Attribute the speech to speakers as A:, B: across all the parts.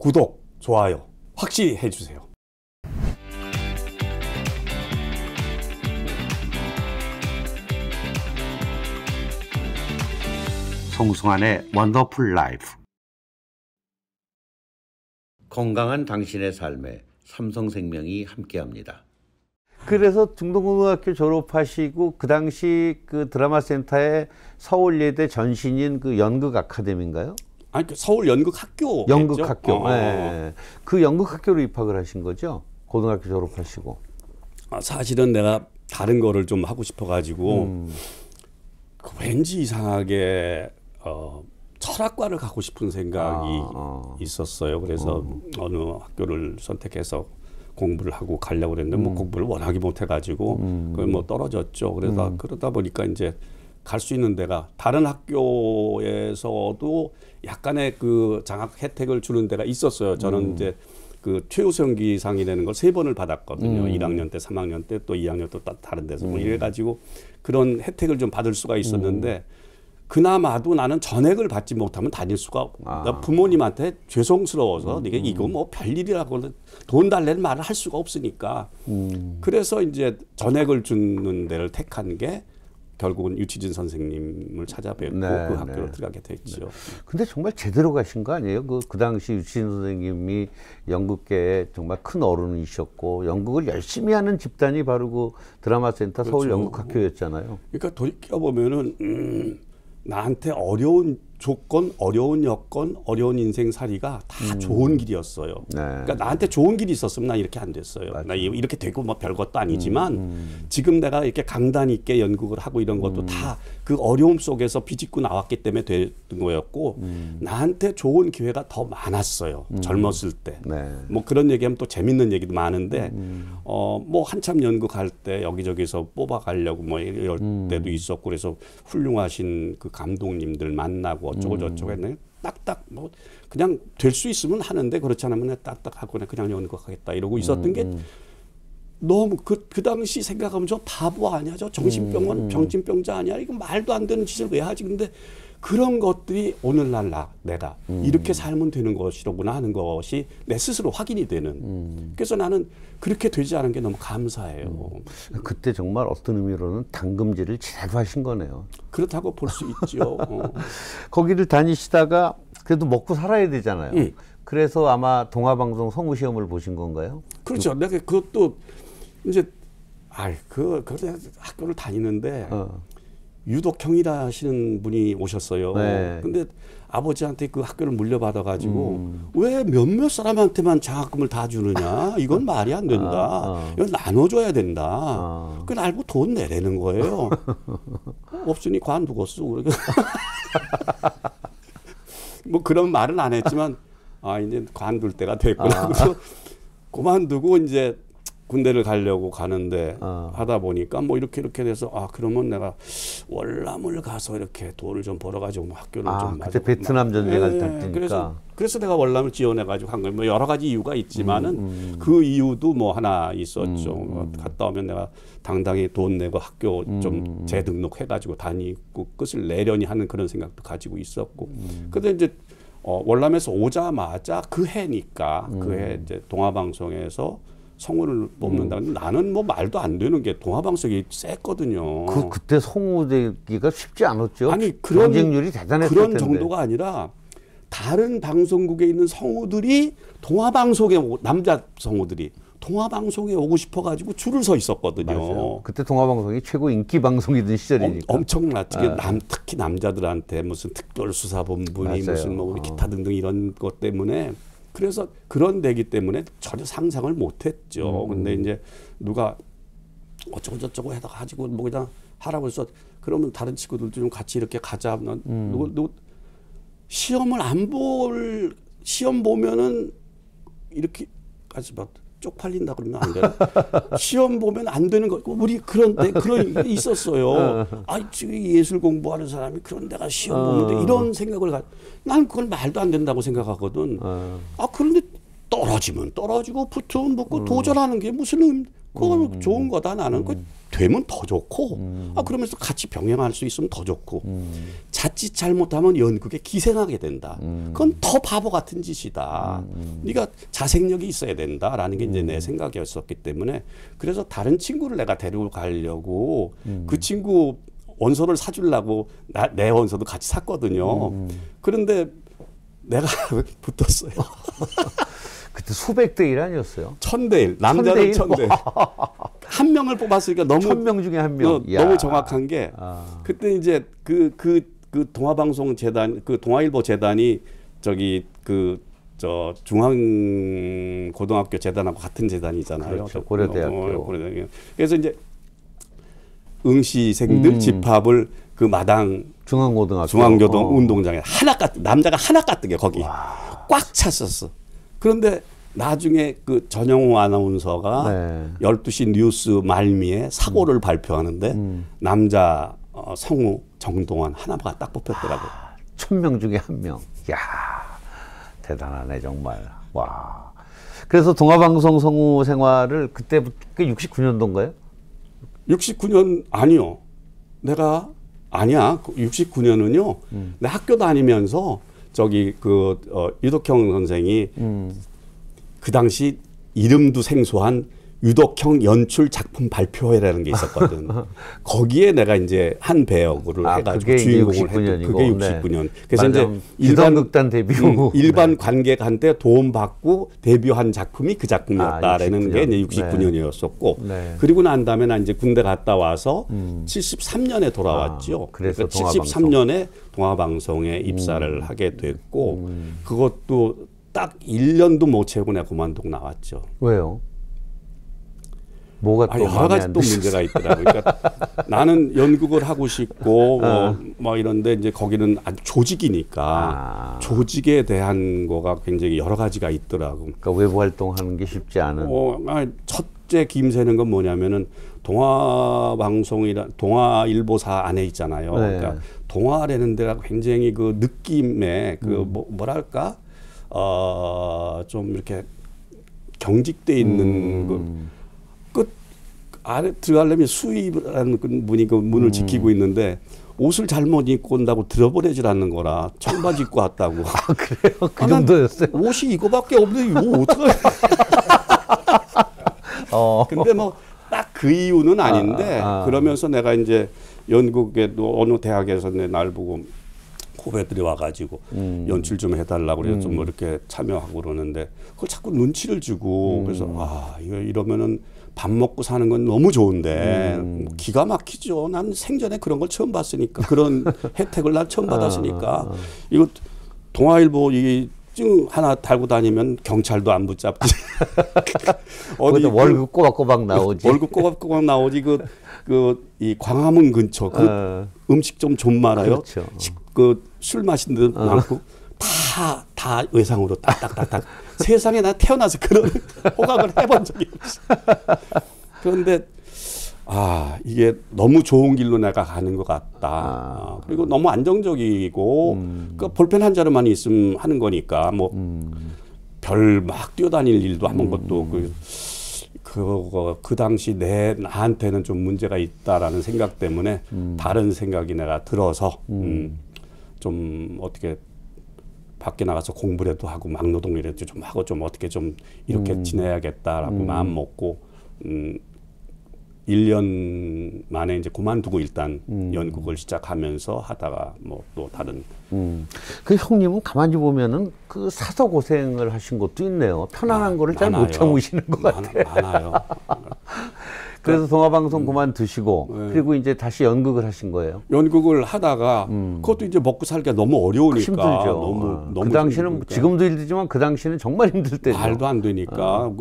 A: 구독, 좋아요 확실히 해주세요.
B: 송승환의 원더풀 라이프. 건강한 당신의 삶에 삼성생명이 함께합니다. 그래서 중동고등학교 졸업하시고 그 당시 그 드라마 센터의 서울예대 전신인 그 연극 아카데미인가요?
A: 아니 그 서울 연극학교.
B: 연극학교. 네. 그 연극학교로 입학을 하신 거죠? 고등학교 졸업하시고.
A: 사실은 내가 다른 거를 좀 하고 싶어가지고 왠지 이상하게 철학과를 가고 싶은 생각이 있었어요. 그래서 어느 학교를 선택해서 공부를 하고 가려고 그랬는데 뭐 공부를 워낙에 못해가지고 그걸 뭐 떨어졌죠. 그래서 그러다 보니까 이제 갈 수 있는 데가 다른 학교에서도 약간의 그 장학 혜택을 주는 데가 있었어요. 저는 이제 그 최우수연기상이라는 걸 3번을 받았거든요. 1학년 때, 3학년 때, 또 2학년 또 다른 데서 뭐 이래가지고 그런 혜택을 좀 받을 수가 있었는데 그나마도 나는 전액을 받지 못하면 다닐 수가 부모님한테 죄송스러워서 이거 뭐 별일이라고 돈 달래는 말을 할 수가 없으니까 그래서 이제 전액을 주는 데를 택한 게 결국은 유치진 선생님을 찾아뵙고 그 학교로 들어가게 됐죠.
B: 근데 정말 제대로 가신 거 아니에요? 그 당시 유치진 선생님이 연극계에 정말 큰 어른이셨고 연극을 열심히 하는 집단이 바로 그 드라마 센터 서울 연극학교였잖아요.
A: 그러니까 돌이켜보면은 나한테 어려운 조건, 어려운 여건, 어려운 인생살이가 다 좋은 길이었어요. 그러니까 나한테 좋은 길이 있었으면 나 이렇게 안 됐어요. 나 이렇게 되고 뭐 별것도 아니지만 지금 내가 이렇게 강단 있게 연극을 하고 이런 것도 다 그 어려움 속에서 비집고 나왔기 때문에 된 거였고 나한테 좋은 기회가 더 많았어요. 젊었을 때. 뭐 그런 얘기하면 또 재밌는 얘기도 많은데 뭐 한참 연극할 때 여기저기서 뽑아가려고 뭐 이럴 때도 있었고 그래서 훌륭하신 그 감독님들 만나고 어쩌고저쩌고 했는데 딱딱 뭐 그냥 될 수 있으면 하는데 그렇지 않으면 딱딱하고 그냥 연극하겠다 이러고 있었던 게 너무 그 당시 생각하면 저 바보 아니야? 저 정신병자 아니야? 이거 말도 안 되는 짓을 왜 하지? 근데 그런 것들이 오늘날 내가 이렇게 살면 되는 것이로구나 하는 것이 내 스스로 확인이 되는. 그래서 나는 그렇게 되지 않은 게 너무 감사해요.
B: 그때 정말 어떤 의미로는 당금질을 제대로 하신 거네요.
A: 그렇다고 볼 수 있죠.
B: 거기를 다니시다가 그래도 먹고 살아야 되잖아요. 그래서 아마 동아방송 성우시험을 보신 건가요?
A: 그렇죠. 내가 그것도 이제 그 학교를 다니는데 유독형이라 하시는 분이 오셨어요. 근데 아버지한테 그 학교를 물려받아가지고 왜 몇몇 사람한테만 장학금을 다 주느냐? 이건 말이 안 된다. 이건 나눠줘야 된다. 그걸 알고 돈 내라는 거예요. 없으니 관두겠어. 뭐 그런 말은 안 했지만 이제 관둘 때가 됐구나. 그래서 그만두고 이제 군대를 가려고 가는데 하다 보니까 뭐 이렇게 돼서 그러면 내가 월남을 가서 이렇게 돈을 좀 벌어가지고 뭐 학교를 좀
B: 그때 베트남 전쟁을 탔으니까
A: 그래서 내가 월남을 지원해가지고 한 거예요. 뭐 여러 가지 이유가 있지만은 그 이유도 뭐 하나 있었죠. 갔다 오면 내가 당당히 돈 내고 학교 좀 재등록해가지고 다니고 끝을 내려니 하는 그런 생각도 가지고 있었고. 근데 이제 월남에서 오자마자 그 해니까 그 해 이제 동아방송에서 성우를 뽑는다. 근데 나는 뭐 말도 안 되는 게 동아방송이 셌거든요.
B: 그때 성우 되기가 쉽지 않았죠.
A: 아니 그런
B: 경쟁률이 대단했을
A: 그런
B: 텐데.
A: 정도가 아니라 다른 방송국에 있는 성우들이 동아방송에 남자 성우들이 동아방송에 오고 싶어가지고 줄을 서 있었거든요.
B: 맞아요. 그때 동아방송이 최고 인기 방송이던 시절이니까.
A: 엄청났지. 특히 남자들한테 무슨 특별수사본부니 무슨 뭐 기타 등등 이런 것 때문에 그래서 그런 데기 때문에 전혀 상상을 못했죠. 근데 이제 누가 어쩌고 저쩌고 해다 가지고 뭐 그냥 하라고 해서 그러면 다른 친구들도 좀 같이 이렇게 가자. 누구 시험을 시험 보면은 이렇게까지 막 쪽팔린다 그러면 안 되나? 시험 보면 안 되는 거 우리 그런 게 있었어요. 지금 예술 공부하는 사람이 그런 데가 시험 보는데 이런 생각을 난 그건 말도 안 된다고 생각하거든. 그런데 떨어지면 떨어지고 붙으면 붙고 도전하는 게 무슨 그거 좋은 거다. 나는 그 되면 더 좋고 그러면서 같이 병행할 수 있으면 더 좋고 자칫 잘못하면 연극에 기생하게 된다. 그건 더 바보 같은 짓이다. 네가 자생력이 있어야 된다라는 게 이제 내 생각이었었기 때문에 그래서 다른 친구를 내가 데리고 가려고 그 친구 원서를 사주려고 내 원서도 같이 샀거든요. 그런데 내가 붙었어요.
B: 그때 수백 대 1 아니었어요?
A: 1000대 1. 남자는 1000대 1. 한 명을 뽑았으니까 너무
B: 1000명 중에 한 명.
A: 너무 정확한 게 그때 이제 그 동아방송 재단 그 동아일보 재단이 저기 저 중앙고등학교 재단하고 같은 재단이잖아요.
B: 그렇죠. 고려대학교.
A: 고려대학교. 그래서 이제 응시생들 집합을 그 마당 중앙고등 운동장에 남자가 하나 가득해 거기 꽉 찼었어. 그런데 나중에 그 전영호 아나운서가 12시 뉴스 말미에 사고를 발표하는데 남자 성우 정동환 하나가 딱 뽑혔더라고요.
B: 1000명 중에 한 명. 야, 대단하네 정말. 와. 그래서 동아방송 성우 생활을 그때부터 69년도인가요?
A: 69년 아니요. 아니야. 69년은요. 내 학교 다니면서 저기 유덕형 선생이 그 당시 이름도 생소한 유덕형 연출 작품 발표회라는 게 있었거든. 거기에 내가 이제 한 배역을 해가지고 주인공을 했던 그게 69년. 그래서
B: 맞아.
A: 이제
B: 일반극단 데뷔
A: 일반 관객한테 도움 받고 데뷔한 작품이 그 작품이었다라는 게 이제 69년이었었고 그리고 난 다음에 난 이제 군대 갔다 와서 73년에 돌아왔죠.
B: 그래서
A: 그러니까 73년에 동아방송에 입사를 하게 됐고 그것도 딱 1년도 못 채우고 내가 그만두고 나왔죠.
B: 왜요? 뭐가 또
A: 여러 가지 또 문제가 있더라고요. 그러니까 나는 연극을 하고 싶고 뭐 이런데 이제 거기는 아주 조직이니까 조직에 대한 거가 굉장히 여러 가지가 있더라고.
B: 그러니까 외부 활동하는 게 쉽지 않은.
A: 첫째 김새는 건 뭐냐면은 동아일보사 안에 있잖아요. 그러니까 동아라는 데가 굉장히 그 느낌에 뭐랄까 좀 이렇게 경직돼 있는 아래 들어가려면 수입이라는 분이 그 문을 지키고 있는데 옷을 잘못 입고 온다고 들어버리질 않는 거라 청바지 입고 왔다고.
B: 그래요? 그 정도였어요?
A: 옷이 이거밖에 없는데 이거 어떡해. 근데 뭐 딱 그 이유는 아닌데 그러면서 내가 이제 연극에도 어느 대학에서 날 보고 후배들이 와가지고 연출 좀 해달라고 그래서 좀 이렇게 참여하고 그러는데 그걸 자꾸 눈치를 주고 그래서 이러면은 밥 먹고 사는 건 너무 좋은데 기가 막히죠. 난 생전에 그런 걸 처음 봤으니까 그런 혜택을 난 처음 받았으니까 이거 동아일보 이증 하나 달고 다니면 경찰도 안 붙잡지.
B: 어디 월급 꼬박꼬박 나오지.
A: 월급 꼬박꼬박 나오지. 이 광화문 근처 음식점 좀 많아요.
B: 그렇죠.
A: 술 마신 데 많고 다 외상으로 딱딱딱딱. 세상에 나 태어나서 그런 호각을 해본 적이 없어. 그런데 이게 너무 좋은 길로 내가 가는 것 같다. 그리고 너무 안정적이고 그 볼펜 한 자루만 있으면 하는 거니까 뭐 별 막 뛰어다닐 일도 한 것도 그 당시 나한테는 좀 문제가 있다라는 생각 때문에 다른 생각이 내가 들어서 좀 어떻게 밖에 나가서 공부라도 하고 막노동이라도 좀 하고 좀 어떻게 좀 이렇게 지내야겠다라고 마음 먹고 1년 만에 이제 그만두고 일단 연극을 시작하면서 하다가 뭐 또 다른.
B: 그 형님은 가만히 보면은 그 사서 고생을 하신 것도 있네요. 편안한 거를 잘 못 참으시는 것 같아요.
A: 많아요.
B: 그래서 동아방송 그만두시고 그리고 이제 다시 연극을 하신 거예요.
A: 연극을 하다가 그것도 이제 먹고 살기가 너무 어려우니까
B: 힘들죠. 너무 그 당시는 힘드니까. 지금도 힘들지만 그 당시는 정말 힘들 때죠.
A: 말도 안 되니까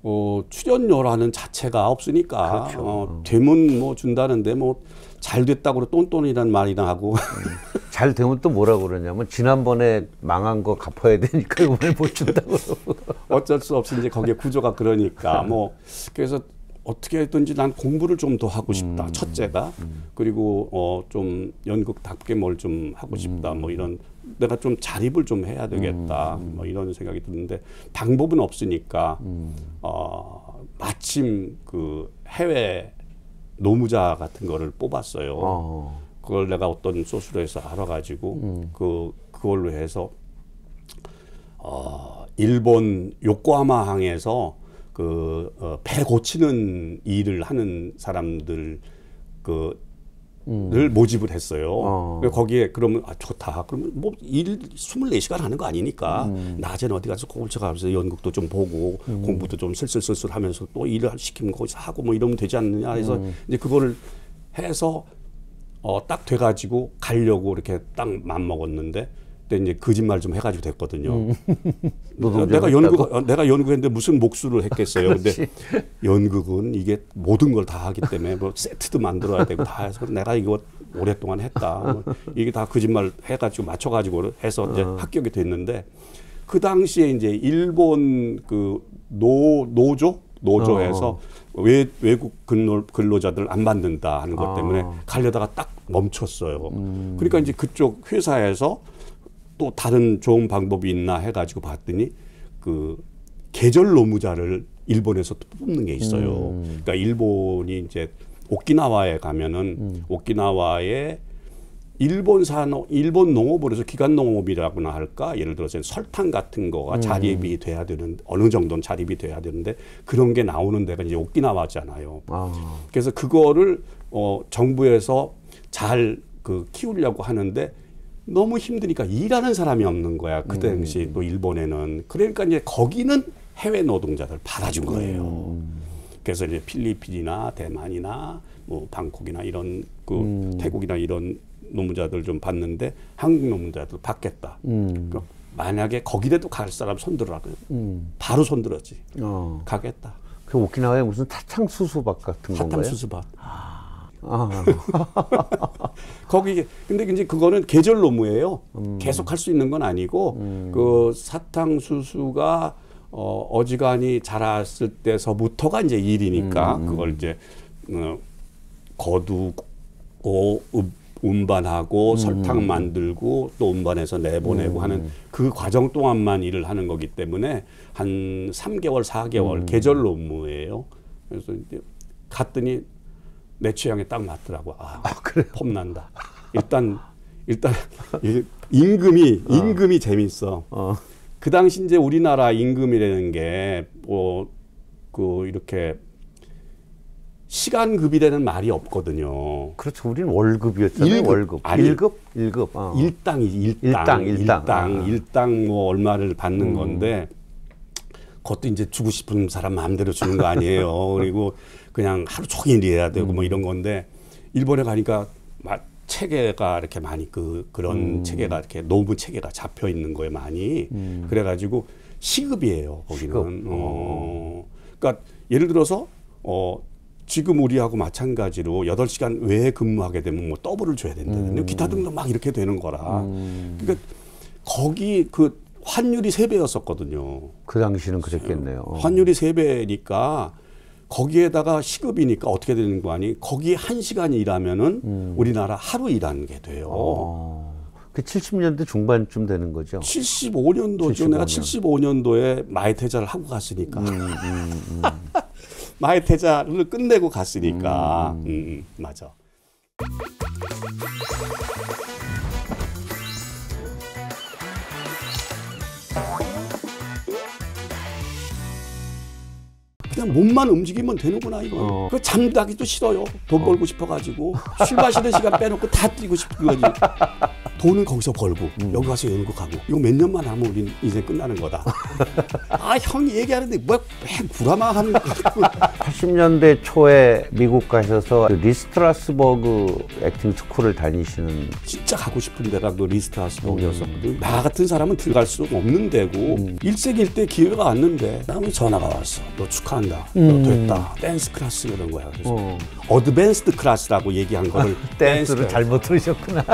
A: 뭐 출연료라는 자체가 없으니까
B: 그렇죠.
A: 되면 뭐 준다는데 뭐 잘 됐다고 똔똔이란 말이나 하고
B: 잘 되면 또 뭐라고 그러냐면 지난번에 망한 거 갚아야 되니까 이번에 못 준다고
A: 어쩔 수 없이 이제 거기에 구조가 그러니까 뭐 그래서 어떻게 했든지 난 공부를 좀 더 하고 싶다. 첫째가. 그리고 좀 연극답게 뭘 좀 하고 싶다. 뭐 이런 내가 좀 자립을 좀 해야 되겠다. 뭐 이런 생각이 드는데 방법은 없으니까 마침 그 해외 노무자 같은 거를 뽑았어요. 그걸 내가 어떤 소스로에서 알아가지고 그걸로 해서 일본 요코하마항에서 배 고치는 일을 하는 사람들 를 모집을 했어요. 거기에 그러면 좋다. 그러면 뭐 일 24시간 하는 거 아니니까 낮에는 어디 가서 꼼짝하면서 연극도 좀 보고 공부도 좀 슬슬슬슬 하면서 또 일을 시키면 거기서 하고 뭐 이러면 되지 않느냐 해서 이제 그거를 해서 딱 돼가지고 가려고 이렇게 딱 맘먹었는데 그때 이제 거짓말 좀 해가지고 됐거든요. 내가 연극했는데 무슨 목수를 했겠어요. 근데 연극은 이게 모든 걸 다 하기 때문에 뭐 세트도 만들어야 되고 다 해서 내가 이거 오랫동안 했다. 뭐 이게 다 거짓말 해가지고 맞춰가지고 해서 이제 합격이 됐는데 그 당시에 이제 일본 그 노조에서 외국 근로자들 안 받는다 하는 것 때문에 가려다가 딱 멈췄어요. 그러니까 이제 그쪽 회사에서 또 다른 좋은 방법이 있나 해가지고 봤더니 그 계절 노무자를 일본에서 또 뽑는 게 있어요. 그러니까 일본이 이제 오키나와에 가면은 오키나와에 일본 농업으로 해서 기간 농업이라고나 할까? 예를 들어서 설탕 같은 거가 자립이 돼야 되는 어느 정도는 자립이 돼야 되는데 그런 게 나오는 데가 이제 오키나와잖아요. 그래서 그거를 정부에서 잘 키우려고 하는데 너무 힘드니까 일하는 사람이 없는 거야. 그 당시 또 일본에는. 그러니까 이제 거기는 해외 노동자들 받아준 거예요. 그래서 이제 필리핀이나 대만이나 뭐 방콕이나 이런 태국이나 이런 노무자들 좀 받는데 한국 노무자들 받겠다. 그러니까 만약에 거기라도 갈 사람 손들어라. 바로 손들었지. 가겠다.
B: 그 오키나와에 무슨 사탕수수밭 같은 건가요?
A: 사탕수수밭. 거기 근데 이제 그거는 계절 노무예요. 계속 할 수 있는 건 아니고 그 사탕수수가 어지간히 자랐을 때서부터가 이제 일이니까 그걸 이제 거두고 운반하고 설탕 만들고 또 운반해서 내보내고 하는 그 과정 동안만 일을 하는 거기 때문에 한 3개월, 4개월 계절 노무예요. 그래서 이제 갔더니 내 취향에 딱 맞더라고.
B: 그래요?
A: 폼난다. 일단 임금이 재밌어. 그 당시 이제 우리나라 임금이라는 게 이렇게 시간급이라는 말이 없거든요.
B: 그렇죠. 우리는 월급이었잖아요. 월급.
A: 아니,
B: 1급?
A: 일당이지. 일당 뭐 얼마를 받는 건데 그것도 이제 주고 싶은 사람 마음대로 주는 거 아니에요. 그리고 그냥 하루 종일 일해야 되고 뭐 이런 건데 일본에 가니까 체계가 이렇게 많이 그런 체계가 이렇게 노무 체계가 잡혀 있는 거에 많이 그래가지고 시급이에요. 거기는.
B: 시급.
A: 그러니까 예를 들어서 지금 우리하고 마찬가지로 8시간 외에 근무하게 되면 뭐 더블을 줘야 된다든지 기타 등등 막 이렇게 되는 거라. 그러니까 거기 환율이 3배였었거든요.
B: 그 당시는 그랬겠네요.
A: 환율이 3배니까 거기에다가 시급이니까 어떻게 되는 거 아니? 거기 1시간 일하면은 우리나라 하루 일하는 게 돼요.
B: 그 70년대 중반쯤 되는 거죠.
A: 75년도죠. 내가 75년도에 마에테자를 하고 갔으니까. 마에테자를 끝내고 갔으니까. 맞아. 그냥 몸만 움직이면 되는구나 이거. 그 잠자기도 싫어요. 돈 벌고 싶어가지고 술 마시는 시간 빼놓고 다 뛰고 싶은 거지. 돈은 거기서 벌고 여기 가서 연극하고 이거 몇 년만 하면 우리 인생 끝나는 거다. 형이 얘기하는데 왜 구라마하는
B: 80년대 초에 미국 가셔서 리스트라스버그 액팅 스쿨을 다니시는.
A: 진짜 가고 싶은 데가 그 리스트라스버그였었거든. 나 같은 사람은 들어갈 수 없는 데고 일생일대 기회가 왔는데 다음에 전화가 왔어. 너 축하한다. 너 됐다. 댄스 클래스 이런 거야. 그래서 어드밴스드 클래스라고 얘기한 거를
B: 댄스를 잘못 들으셨구나.